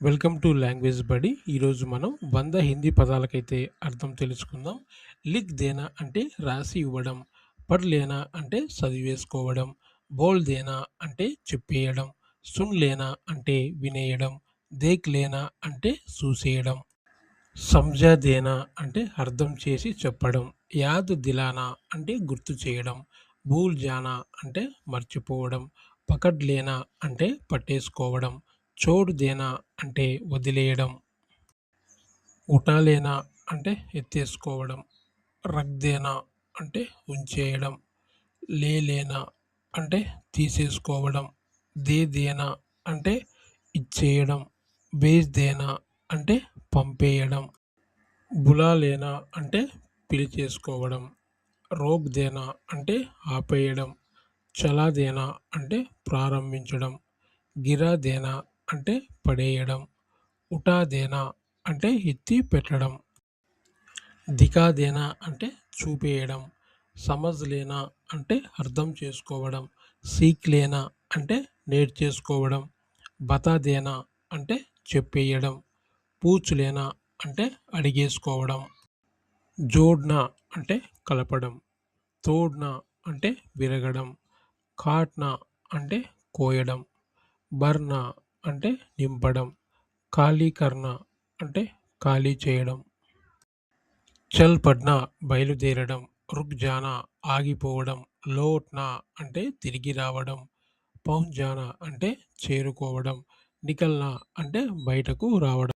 Welcome to language బడి. ఈరోజు మనం 100 హిందీ పదాలకైతే అర్థం తెలుసుకుందాం. లిఖ్ దేనా అంటే రాసి ఇవ్వడం, పढ़ లేనా అంటే చదివేసుకోవడం, బోల్ దేనా అంటే చెప్పేయడం, సున్ లేనా అంటే వినేయడం, దేఖ్ లేనా అంటే చూసేయడం, సంజా దేనా అంటే అర్థం చేసి చెప్పడం, యాద్ దిలానా అంటే గుర్తు చేయడం, భూల్ జానా అంటే మర్చిపోవడం, పకడ్ లేనా అంటే పట్టేసుకోవడం, చోడ్ దేనా అంటే వదిలేయడం, ఉఠా లేనా అంటే ఎత్తేసుకోవడం, రఖ్ దేనా అంటే ఉంచేయడం, లే లేనా అంటే తీసేసుకోవడం, దే దేనా అంటే ఇచ్చేయడం, భేజ్ దేనా అంటే పంపేయడం, బులా లేనా అంటే పిలిచేసుకోవడం, రోక్ దేనా అంటే ఆపేయడం, చలా దేనా అంటే ప్రారంభించడం, గిరా దేనా అంటే పడేయడం, ఉఠా దేనా అంటే ఎత్తి పెట్టడం, దిఖా దేనా అంటే చూపేయడం, సమజ్ లేనా అంటే అర్థం చేసుకోవడం, సీక్ లేనా అంటే నేర్చేసుకోవడం, బతా దేనా అంటే చెప్పేయడం, పూచ్ లేనా అంటే అడిగేసుకోవడం, జోడ్నా అంటే కలపడం, తోడ్నా అంటే విరగడం, కాట్నా అంటే కోయడం, భర్నా అంటే నింపడం, ఖాళీ కర్నా అంటే ఖాళీ చేయడం, చల్ పడ్నా బయలుదేరడం, రుక్ జానా ఆగిపోవడం, లోట్నా అంటే తిరిగి రావడం, పహుంచ్ జానా అంటే చేరుకోవడం, నికల్నా అంటే బయటకు రావడం,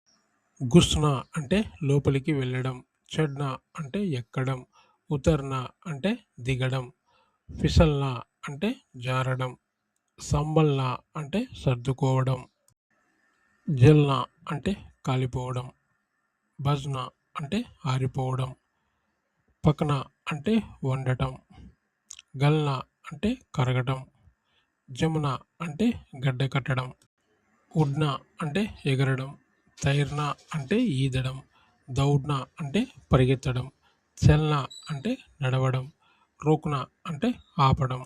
గుస్నా అంటే లోపలికి వెళ్ళడం, చడ్నా అంటే ఎక్కడం, ఉతర్నా అంటే దిగడం, ఫిసల్నా అంటే జారడం, సంబల్నా అంటే సర్దుకోవడం, జల్నా అంటే కాలిపోవడం, బజ్నా అంటే ఆరిపోవడం, పక్నా అంటే వండటం, గల్నా అంటే కరగటం, జమునా అంటే గడ్డ కట్టడం, ఉడ్నా అంటే ఎగరడం, తైర్నా అంటే ఈదడం, దౌడ్నా అంటే పరిగెత్తడం, చల్నా అంటే నడవడం, రోక్నా అంటే ఆపడం.